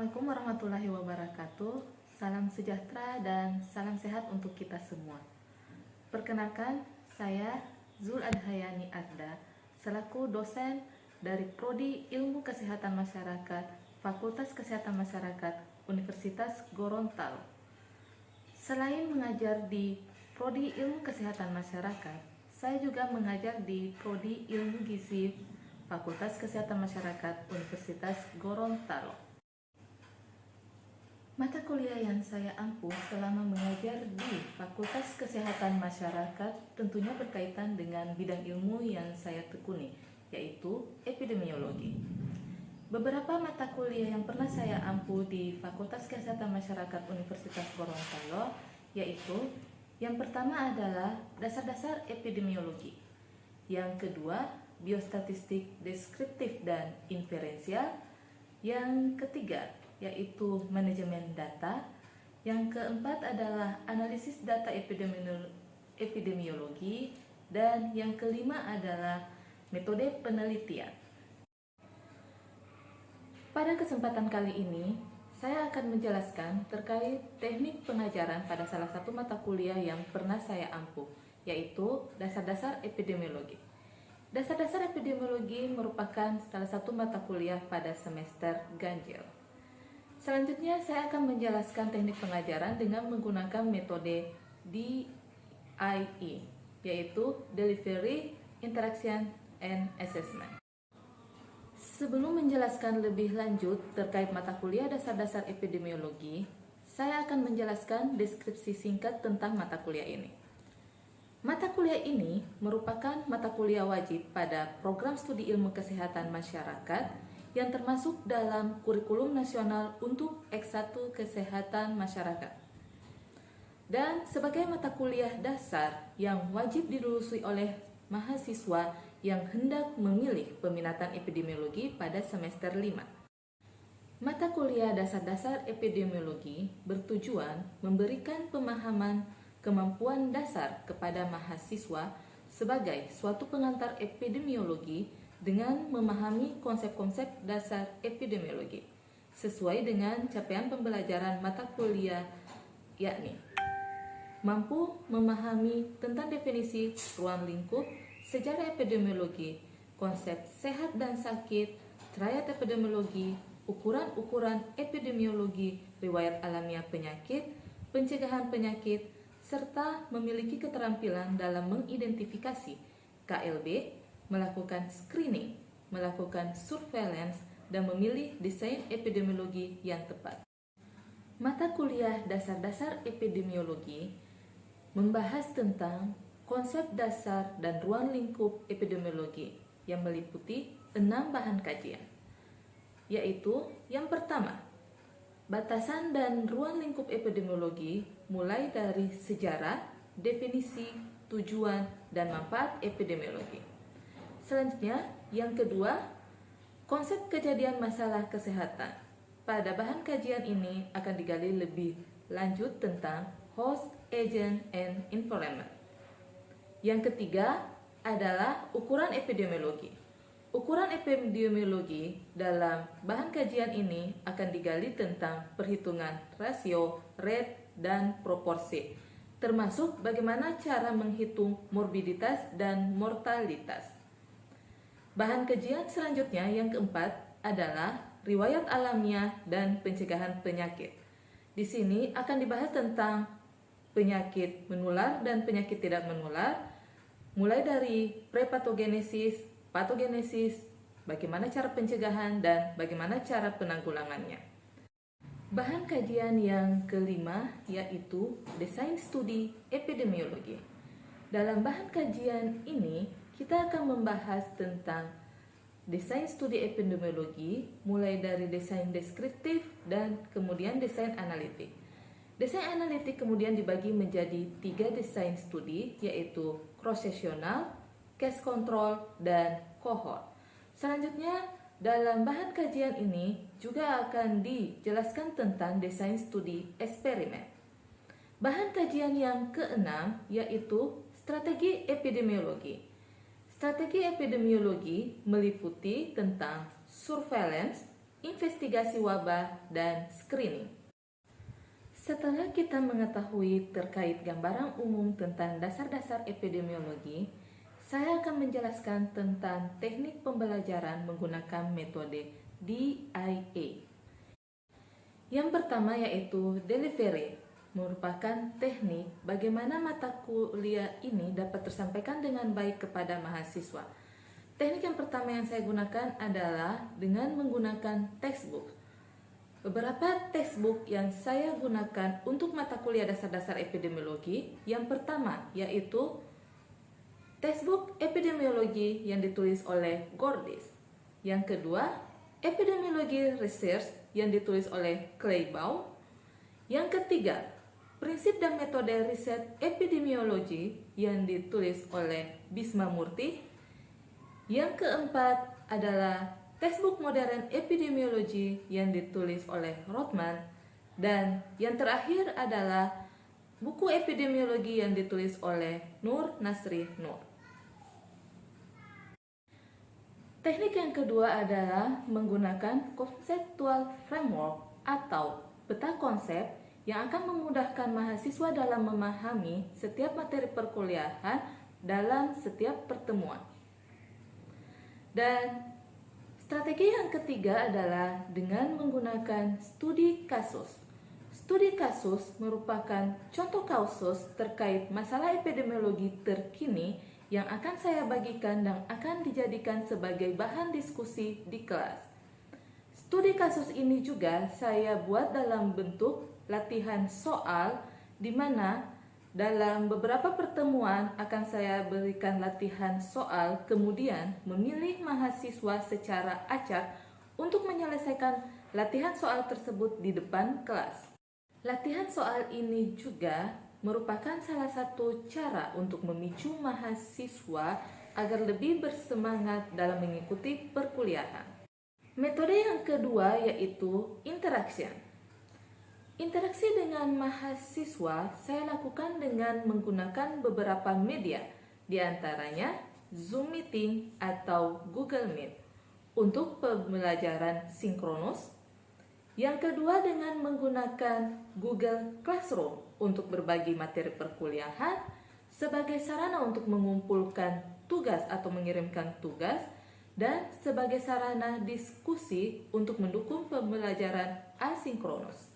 Assalamualaikum warahmatullahi wabarakatuh. Salam sejahtera dan salam sehat untuk kita semua. Perkenalkan, saya Zul Adhayani Arda, selaku dosen dari Prodi Ilmu Kesehatan Masyarakat, Fakultas Kesehatan Masyarakat, Universitas Gorontalo. Selain mengajar di Prodi Ilmu Kesehatan Masyarakat, saya juga mengajar di Prodi Ilmu Gizi, Fakultas Kesehatan Masyarakat, Universitas Gorontalo. Mata kuliah yang saya ampuh selama mengajar di Fakultas Kesehatan Masyarakat tentunya berkaitan dengan bidang ilmu yang saya tekuni, yaitu epidemiologi. Beberapa mata kuliah yang pernah saya ampuh di Fakultas Kesehatan Masyarakat Universitas Gorontalo, yaitu yang pertama adalah dasar-dasar epidemiologi, yang kedua biostatistik deskriptif dan inferensial, yang ketiga yaitu manajemen data, yang keempat adalah analisis data epidemiologi, dan yang kelima adalah metode penelitian. Pada kesempatan kali ini, saya akan menjelaskan terkait teknik pengajaran pada salah satu mata kuliah yang pernah saya ampuh, yaitu dasar-dasar epidemiologi. Dasar-dasar epidemiologi merupakan salah satu mata kuliah pada semester ganjil. Selanjutnya, saya akan menjelaskan teknik pengajaran dengan menggunakan metode DIE, yaitu Delivery, Interaction, and Assessment. Sebelum menjelaskan lebih lanjut terkait mata kuliah dasar-dasar epidemiologi, saya akan menjelaskan deskripsi singkat tentang mata kuliah ini. Mata kuliah ini merupakan mata kuliah wajib pada program studi ilmu kesehatan masyarakat yang termasuk dalam kurikulum nasional untuk S1 Kesehatan Masyarakat. Dan sebagai mata kuliah dasar yang wajib dilulusui oleh mahasiswa yang hendak memilih peminatan epidemiologi pada semester 5. Mata kuliah dasar-dasar epidemiologi bertujuan memberikan pemahaman kemampuan dasar kepada mahasiswa sebagai suatu pengantar epidemiologi dengan memahami konsep-konsep dasar epidemiologi sesuai dengan capaian pembelajaran mata kuliah, yakni mampu memahami tentang definisi ruang lingkup, sejarah epidemiologi, konsep sehat dan sakit, triad epidemiologi, ukuran-ukuran epidemiologi, riwayat alamiah penyakit, pencegahan penyakit, serta memiliki keterampilan dalam mengidentifikasi KLB, melakukan screening, melakukan surveillance, dan memilih desain epidemiologi yang tepat. Mata kuliah dasar-dasar epidemiologi membahas tentang konsep dasar dan ruang lingkup epidemiologi yang meliputi 6 bahan kajian, yaitu yang pertama, batasan dan ruang lingkup epidemiologi mulai dari sejarah, definisi, tujuan, dan manfaat epidemiologi. Selanjutnya, yang kedua, konsep kejadian masalah kesehatan. Pada bahan kajian ini akan digali lebih lanjut tentang host, agent, and environment. Yang ketiga adalah ukuran epidemiologi. Ukuran epidemiologi dalam bahan kajian ini akan digali tentang perhitungan rasio, rate, dan proporsi, termasuk bagaimana cara menghitung morbiditas dan mortalitas. Bahan kajian selanjutnya yang keempat adalah riwayat alamiah dan pencegahan penyakit. Di sini akan dibahas tentang penyakit menular dan penyakit tidak menular, mulai dari prepatogenesis, patogenesis, bagaimana cara pencegahan, dan bagaimana cara penanggulangannya. Bahan kajian yang kelima yaitu desain studi epidemiologi. Dalam bahan kajian ini, kita akan membahas tentang desain studi epidemiologi mulai dari desain deskriptif dan kemudian desain analitik. Desain analitik kemudian dibagi menjadi 3 desain studi, yaitu cross-sectional, case control, dan cohort. Selanjutnya, dalam bahan kajian ini juga akan dijelaskan tentang desain studi eksperimen. Bahan kajian yang keenam yaitu strategi epidemiologi. Strategi epidemiologi meliputi tentang surveillance, investigasi wabah, dan screening. Setelah kita mengetahui terkait gambaran umum tentang dasar-dasar epidemiologi, saya akan menjelaskan tentang teknik pembelajaran menggunakan metode DIA. Yang pertama yaitu delivery, merupakan teknik bagaimana mata kuliah ini dapat tersampaikan dengan baik kepada mahasiswa. Teknik yang pertama yang saya gunakan adalah dengan menggunakan textbook. Beberapa textbook yang saya gunakan untuk mata kuliah dasar-dasar epidemiologi, yang pertama yaitu textbook epidemiologi yang ditulis oleh Gordis. Yang kedua, epidemiologi research yang ditulis oleh Claybaugh. Yang ketiga, prinsip dan metode riset epidemiologi yang ditulis oleh Bisma Murti. Yang keempat adalah textbook modern epidemiologi yang ditulis oleh Rothman, dan yang terakhir adalah buku epidemiologi yang ditulis oleh Nur Nasri Nur. Teknik yang kedua adalah menggunakan conceptual framework atau peta konsep yang akan memudahkan mahasiswa dalam memahami setiap materi perkuliahan dalam setiap pertemuan. Dan strategi yang ketiga adalah dengan menggunakan studi kasus. Studi kasus merupakan contoh kasus terkait masalah epidemiologi terkini yang akan saya bagikan dan akan dijadikan sebagai bahan diskusi di kelas. Studi kasus ini juga saya buat dalam bentuk latihan soal, di mana dalam beberapa pertemuan akan saya berikan latihan soal, kemudian memilih mahasiswa secara acak untuk menyelesaikan latihan soal tersebut di depan kelas. Latihan soal ini juga merupakan salah satu cara untuk memicu mahasiswa agar lebih bersemangat dalam mengikuti perkuliahan. Metode yang kedua yaitu interaction. Interaksi dengan mahasiswa saya lakukan dengan menggunakan beberapa media, di antaranya Zoom Meeting atau Google Meet untuk pembelajaran sinkronus. Yang kedua dengan menggunakan Google Classroom untuk berbagi materi perkuliahan sebagai sarana untuk mengumpulkan tugas atau mengirimkan tugas, dan sebagai sarana diskusi untuk mendukung pembelajaran asinkronus.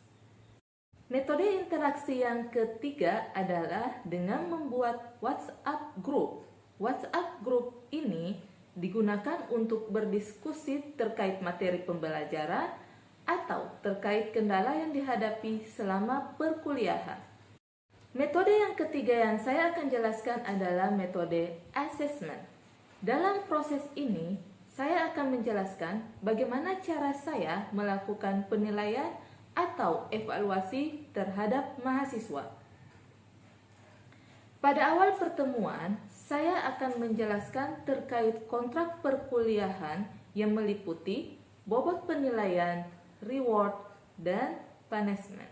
Metode interaksi yang ketiga adalah dengan membuat WhatsApp Group. WhatsApp Group ini digunakan untuk berdiskusi terkait materi pembelajaran atau terkait kendala yang dihadapi selama perkuliahan. Metode yang ketiga yang saya akan jelaskan adalah metode assessment. Dalam proses ini, saya akan menjelaskan bagaimana cara saya melakukan penilaian atau evaluasi terhadap mahasiswa. Pada awal pertemuan, saya akan menjelaskan terkait kontrak perkuliahan yang meliputi bobot penilaian, reward, dan punishment.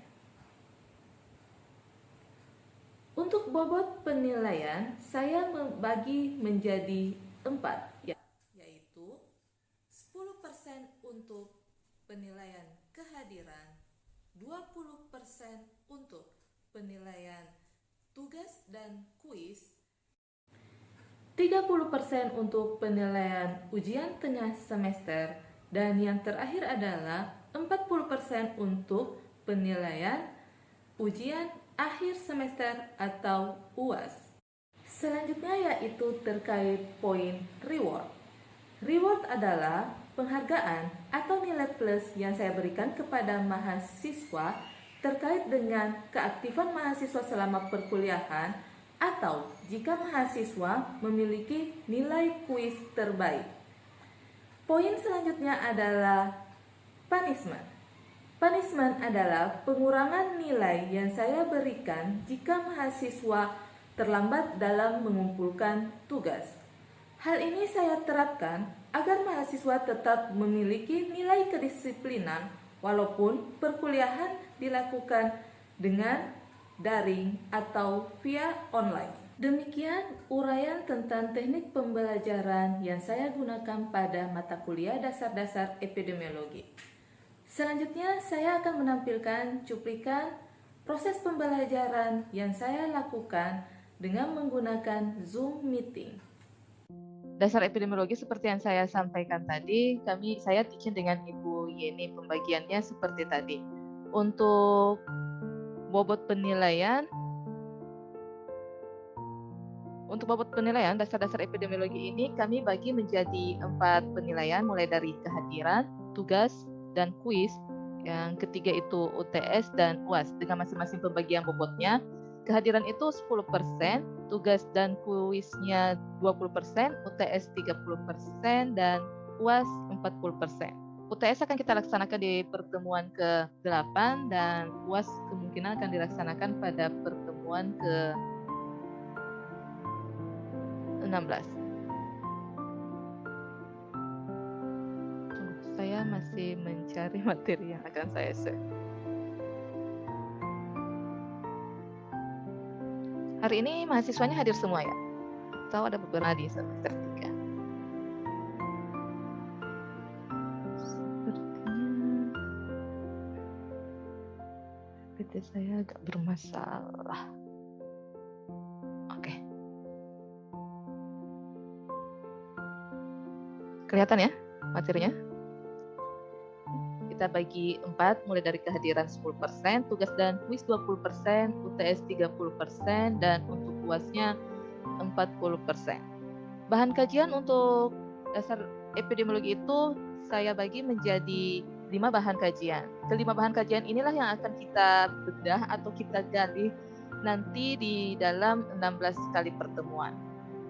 Untuk bobot penilaian, saya membagi menjadi 4, yaitu 10% untuk penilaian kehadiran, 20% untuk penilaian tugas dan kuis, 30% untuk penilaian ujian tengah semester, dan yang terakhir adalah 40% untuk penilaian ujian akhir semester atau UAS. Selanjutnya yaitu terkait poin reward. Reward adalah penghargaan atau nilai plus yang saya berikan kepada mahasiswa terkait dengan keaktifan mahasiswa selama perkuliahan atau jika mahasiswa memiliki nilai kuis terbaik. Poin selanjutnya adalah punishment. Punishment adalah pengurangan nilai yang saya berikan jika mahasiswa terlambat dalam mengumpulkan tugas. Hal ini saya terapkan agar mahasiswa tetap memiliki nilai kedisiplinan walaupun perkuliahan dilakukan dengan daring atau via online. Demikian uraian tentang teknik pembelajaran yang saya gunakan pada mata kuliah dasar-dasar epidemiologi. Selanjutnya, saya akan menampilkan cuplikan proses pembelajaran yang saya lakukan dengan menggunakan Zoom Meeting. Dasar epidemiologi seperti yang saya sampaikan tadi, saya teaching dengan Ibu Yeni, pembagiannya seperti tadi. Untuk bobot penilaian, dasar-dasar epidemiologi ini kami bagi menjadi 4 penilaian, mulai dari kehadiran, tugas, dan kuis. Yang ketiga itu UTS dan UAS dengan masing-masing pembagian bobotnya. Kehadiran itu 10%, tugas dan kuisnya 20%, UTS 30%, dan UAS 40%. UTS akan kita laksanakan di pertemuan ke-8 dan UAS kemungkinan akan dilaksanakan pada pertemuan ke-16. Saya masih mencari materi yang akan saya share. Hari ini mahasiswanya hadir semua ya? Atau ada beberapa di semester 3? Sepertinya PT saya agak bermasalah. Oke. Kelihatan ya materinya? Kita bagi 4, mulai dari kehadiran 10%, tugas dan kuis 20%, UTS 30%, dan untuk UASnya 40%. Bahan kajian untuk dasar epidemiologi itu saya bagi menjadi 5 bahan kajian. Kelima bahan kajian inilah yang akan kita bedah atau kita gali nanti di dalam 16 kali pertemuan.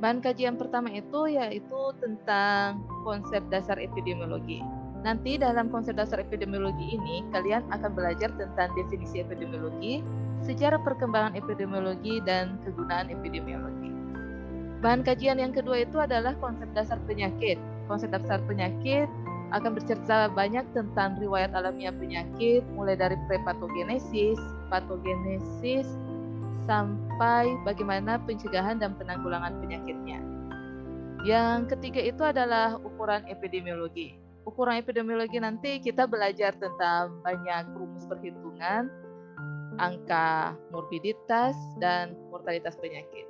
Bahan kajian pertama itu yaitu tentang konsep dasar epidemiologi. Nanti dalam konsep dasar epidemiologi ini, kalian akan belajar tentang definisi epidemiologi, sejarah perkembangan epidemiologi, dan kegunaan epidemiologi. Bahan kajian yang kedua itu adalah konsep dasar penyakit. Konsep dasar penyakit akan bercerita banyak tentang riwayat alamiah penyakit, mulai dari prepatogenesis, patogenesis, sampai bagaimana pencegahan dan penanggulangan penyakitnya. Yang ketiga itu adalah ukuran epidemiologi. Ukuran epidemiologi nanti kita belajar tentang banyak rumus perhitungan, angka morbiditas, dan mortalitas penyakit.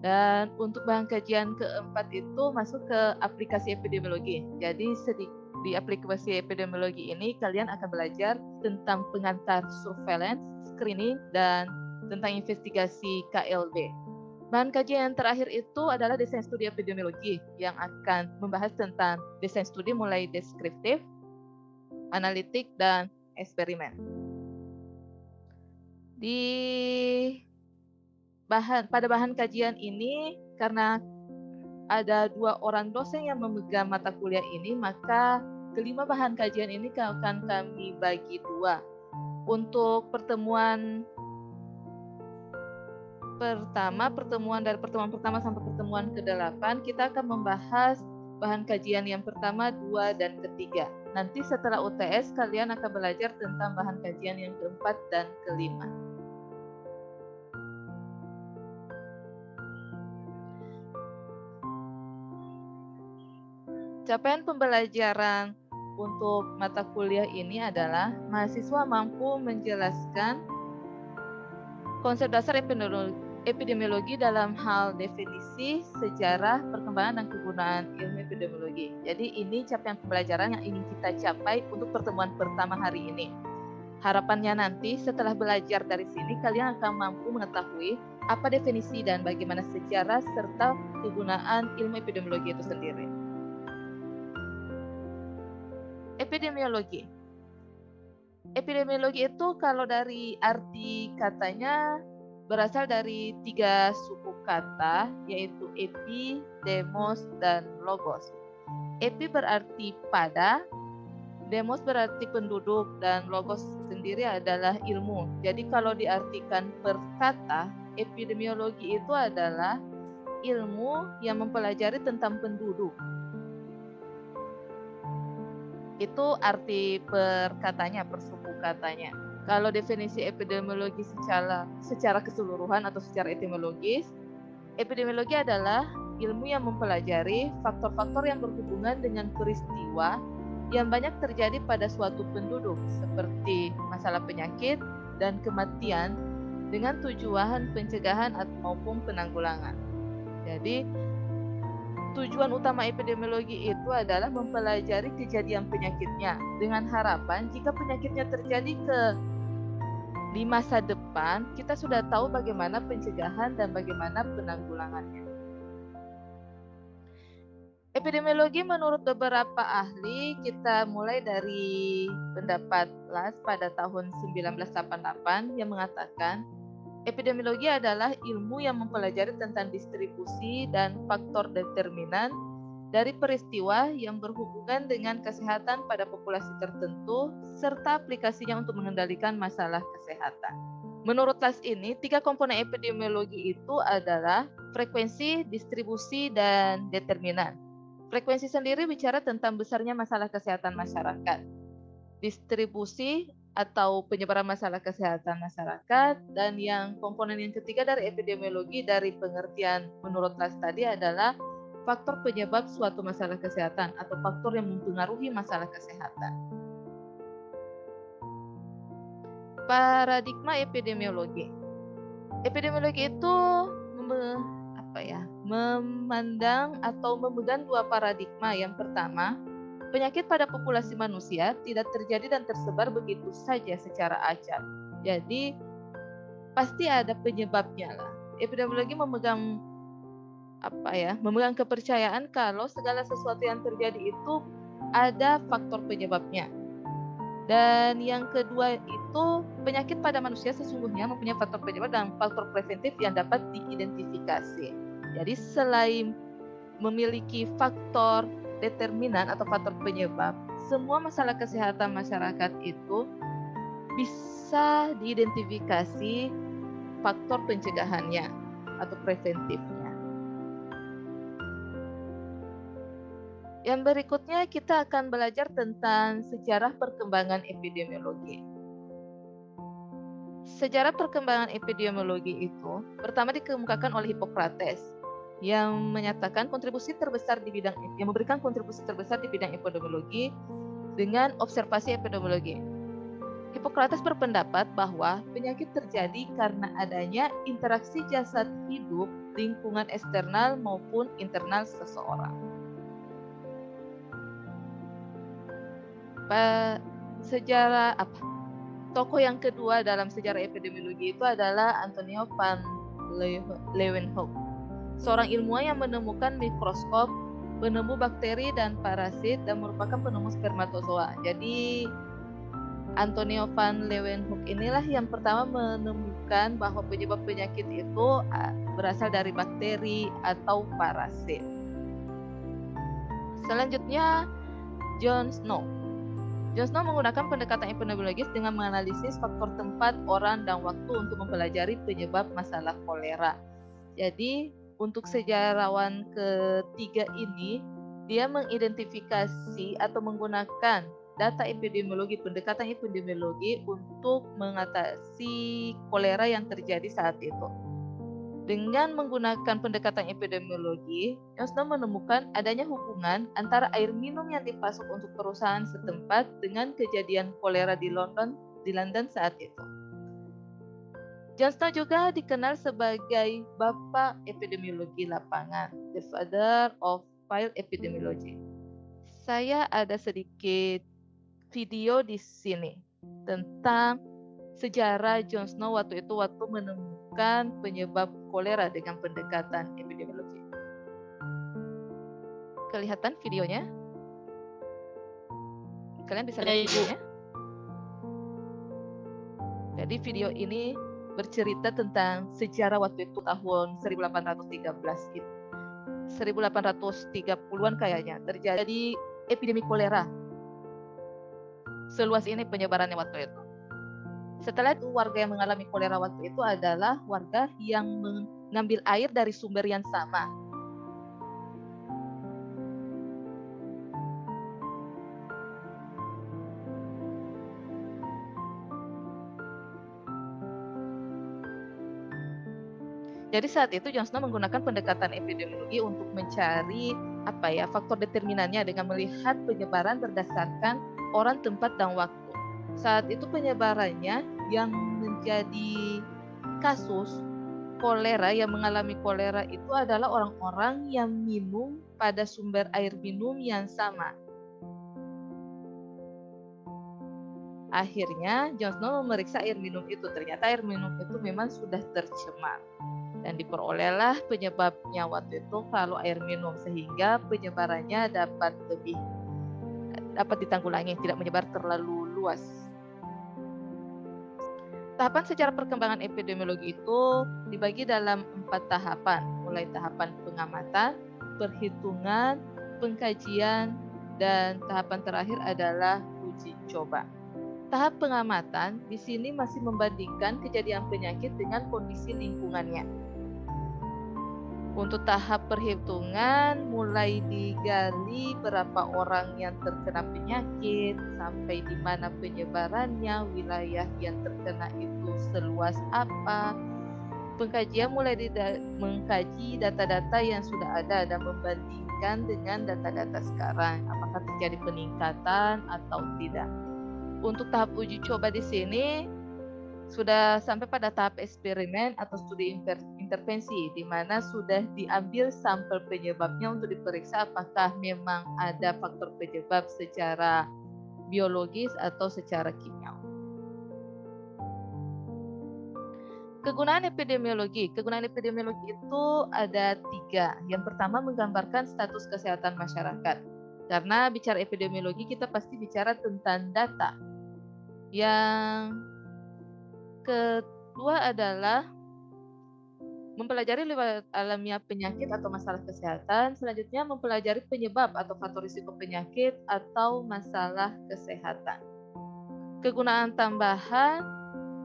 Dan untuk bahan kajian keempat itu masuk ke aplikasi epidemiologi. Jadi di aplikasi epidemiologi ini kalian akan belajar tentang pengantar surveillance, screening, dan tentang investigasi KLB. Bahan kajian yang terakhir itu adalah desain studi epidemiologi yang akan membahas tentang desain studi mulai deskriptif, analitik, dan eksperimen. Pada bahan kajian ini, karena ada 2 orang dosen yang memegang mata kuliah ini, maka kelima bahan kajian ini akan kami bagi 2. Untuk pertemuan dari pertemuan pertama sampai pertemuan ke-8, kita akan membahas bahan kajian yang pertama, 2, dan ketiga. Nanti setelah UTS, kalian akan belajar tentang bahan kajian yang keempat dan kelima. Capaian pembelajaran untuk mata kuliah ini adalah mahasiswa mampu menjelaskan konsep dasar epidemiologi dalam hal definisi, sejarah, perkembangan, dan kegunaan ilmu epidemiologi. Jadi ini capaian pembelajaran yang ingin kita capai untuk pertemuan pertama hari ini. Harapannya nanti setelah belajar dari sini, kalian akan mampu mengetahui apa definisi dan bagaimana sejarah serta kegunaan ilmu epidemiologi itu sendiri. Epidemiologi. Epidemiologi itu kalau dari arti katanya berasal dari 3 suku kata, yaitu epi, demos, dan logos. Epi berarti pada, demos berarti penduduk, dan logos sendiri adalah ilmu. Jadi kalau diartikan per kata, epidemiologi itu adalah ilmu yang mempelajari tentang penduduk. Itu arti per katanya, per suku katanya. Kalau definisi epidemiologi secara keseluruhan atau secara etimologis, epidemiologi adalah ilmu yang mempelajari faktor-faktor yang berhubungan dengan peristiwa yang banyak terjadi pada suatu penduduk seperti masalah penyakit dan kematian dengan tujuan pencegahan maupun penanggulangan. Jadi, tujuan utama epidemiologi itu adalah mempelajari kejadian penyakitnya dengan harapan jika penyakitnya terjadi di masa depan, kita sudah tahu bagaimana pencegahan dan bagaimana penanggulangannya. Epidemiologi menurut beberapa ahli, kita mulai dari pendapat Las pada tahun 1988 yang mengatakan epidemiologi adalah ilmu yang mempelajari tentang distribusi dan faktor determinan dari peristiwa yang berhubungan dengan kesehatan pada populasi tertentu serta aplikasinya untuk mengendalikan masalah kesehatan. Menurut Las ini, 3 komponen epidemiologi itu adalah frekuensi, distribusi, dan determinan. Frekuensi sendiri bicara tentang besarnya masalah kesehatan masyarakat. Distribusi atau penyebaran masalah kesehatan masyarakat, dan yang komponen yang ketiga dari epidemiologi dari pengertian menurut Las tadi adalah faktor penyebab suatu masalah kesehatan atau faktor yang mempengaruhi masalah kesehatan. Paradigma epidemiologi. Epidemiologi itu memandang atau memegang 2 paradigma. Yang pertama, penyakit pada populasi manusia tidak terjadi dan tersebar begitu saja secara acak. Jadi pasti ada penyebabnya lah. Epidemiologi memegang kepercayaan kalau segala sesuatu yang terjadi itu ada faktor penyebabnya. Dan yang kedua itu penyakit pada manusia sesungguhnya mempunyai faktor penyebab dan faktor preventif yang dapat diidentifikasi. Jadi selain memiliki faktor determinan atau faktor penyebab, semua masalah kesehatan masyarakat itu bisa diidentifikasi faktor pencegahannya atau preventifnya. Yang berikutnya kita akan belajar tentang sejarah perkembangan epidemiologi. Sejarah perkembangan epidemiologi itu pertama dikemukakan oleh Hippocrates yang menyatakan memberikan kontribusi terbesar di bidang epidemiologi dengan observasi epidemiologi. Hippocrates berpendapat bahwa penyakit terjadi karena adanya interaksi jasad hidup, lingkungan eksternal maupun internal seseorang. Tokoh yang kedua dalam sejarah epidemiologi itu adalah Antonio van Leeuwenhoek, seorang ilmuwan yang menemukan mikroskop, penemu bakteri dan parasit, dan merupakan penemu spermatozoa. Jadi Antonio van Leeuwenhoek inilah yang pertama menemukan bahwa penyebab penyakit itu berasal dari bakteri atau parasit. Selanjutnya, John Snow. John Snow menggunakan pendekatan epidemiologis dengan menganalisis faktor tempat, orang, dan waktu untuk mempelajari penyebab masalah kolera. Jadi, untuk sejarawan ketiga ini, dia mengidentifikasi atau menggunakan data epidemiologi, pendekatan epidemiologi untuk mengatasi kolera yang terjadi saat itu. Dengan menggunakan pendekatan epidemiologi, John Snow menemukan adanya hubungan antara air minum yang dipasok untuk perusahaan setempat dengan kejadian kolera di London saat itu. John Snow juga dikenal sebagai Bapak Epidemiologi Lapangan, the father of field epidemiology. Saya ada sedikit video di sini tentang sejarah John Snow waktu menemukan penyebab kolera dengan pendekatan epidemiologi. Kelihatan videonya? Kalian bisa lihat videonya? Jadi video ini bercerita tentang sejarah waktu itu tahun 1830-an kayaknya terjadi epidemi kolera. Seluas ini penyebarannya waktu itu. Setelah itu, warga yang mengalami kolera waktu itu adalah warga yang mengambil air dari sumber yang sama. Jadi saat itu John Snow menggunakan pendekatan epidemiologi untuk mencari faktor determinannya dengan melihat penyebaran berdasarkan orang, tempat, dan waktu. Saat itu penyebarannya yang menjadi kasus kolera, yang mengalami kolera itu adalah orang-orang yang minum pada sumber air minum yang sama. Akhirnya Jon Snow memeriksa air minum itu. Ternyata air minum itu memang sudah tercemar. Dan diperolehlah penyebabnya waktu itu kalau air minum, sehingga penyebarannya dapat ditanggulangi, tidak menyebar terlalu luas. Tahapan secara perkembangan epidemiologi itu dibagi dalam 4 tahapan, mulai tahapan pengamatan, perhitungan, pengkajian, dan tahapan terakhir adalah uji coba. Tahap pengamatan di sini masih membandingkan kejadian penyakit dengan kondisi lingkungannya. Untuk tahap perhitungan mulai digali berapa orang yang terkena penyakit, sampai di mana penyebarannya, wilayah yang terkena itu seluas apa. Pengkajian mulai mengkaji data-data yang sudah ada dan membandingkan dengan data-data sekarang, apakah terjadi peningkatan atau tidak. Untuk tahap uji coba di sini sudah sampai pada tahap eksperimen atau studi intervensi, di mana sudah diambil sampel penyebabnya untuk diperiksa apakah memang ada faktor penyebab secara biologis atau secara kimia. Kegunaan epidemiologi. Kegunaan epidemiologi itu ada 3. Yang pertama, menggambarkan status kesehatan masyarakat. Karena bicara epidemiologi kita pasti bicara tentang data. Yang kedua adalah mempelajari riwayat alamiah penyakit atau masalah kesehatan. Selanjutnya mempelajari penyebab atau faktor risiko penyakit atau masalah kesehatan. Kegunaan tambahan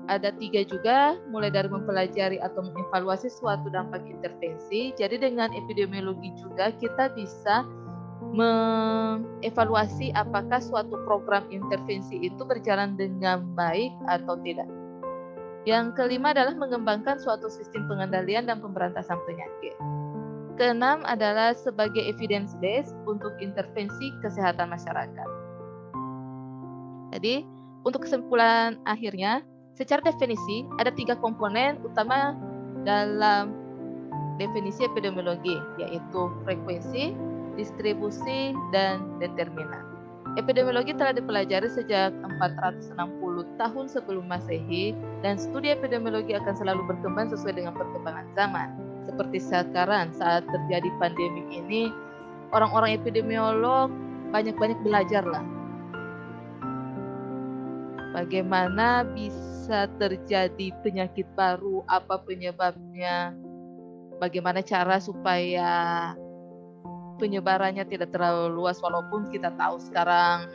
ada 3 juga, mulai dari mempelajari atau mengevaluasi suatu dampak intervensi. Jadi dengan epidemiologi juga kita bisa mengevaluasi apakah suatu program intervensi itu berjalan dengan baik atau tidak. Yang kelima adalah mengembangkan suatu sistem pengendalian dan pemberantasan penyakit. Keenam adalah sebagai evidence base untuk intervensi kesehatan masyarakat. Jadi, untuk kesimpulan akhirnya, secara definisi ada 3 komponen utama dalam definisi epidemiologi, yaitu frekuensi, distribusi, dan determinan. Epidemiologi telah dipelajari sejak 460 tahun sebelum Masehi, dan studi epidemiologi akan selalu berkembang sesuai dengan perkembangan zaman. Seperti sekarang saat terjadi pandemi ini, orang-orang epidemiolog banyak-banyak belajar lah. Bagaimana bisa terjadi penyakit baru, apa penyebabnya, bagaimana cara supaya penyebarannya tidak terlalu luas, walaupun kita tahu sekarang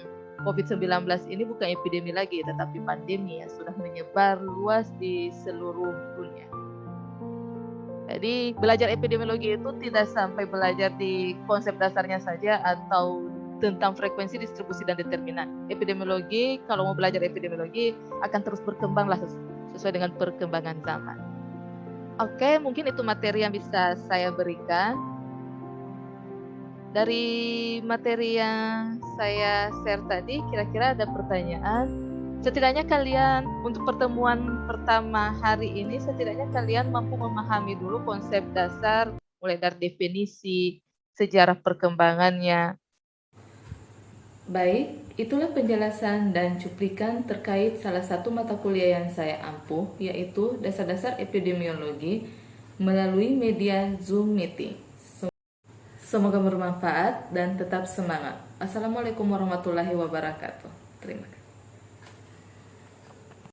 COVID-19 ini bukan epidemi lagi, tetapi pandemi yang sudah menyebar luas di seluruh dunia. Jadi belajar epidemiologi itu tidak sampai belajar di konsep dasarnya saja atau tentang frekuensi, distribusi, dan determinan. Epidemiologi, kalau mau belajar epidemiologi, akan terus berkembang lah sesuai dengan perkembangan zaman. Oke, mungkin itu materi yang bisa saya berikan. Dari materi yang saya share tadi, kira-kira ada pertanyaan? Setidaknya kalian, untuk pertemuan pertama hari ini, setidaknya kalian mampu memahami dulu konsep dasar, mulai dari definisi, sejarah perkembangannya. Baik, itulah penjelasan dan cuplikan terkait salah satu mata kuliah yang saya ampuh, yaitu dasar-dasar epidemiologi melalui media Zoom Meeting. Semoga bermanfaat dan tetap semangat. Assalamualaikum warahmatullahi wabarakatuh. Terima kasih.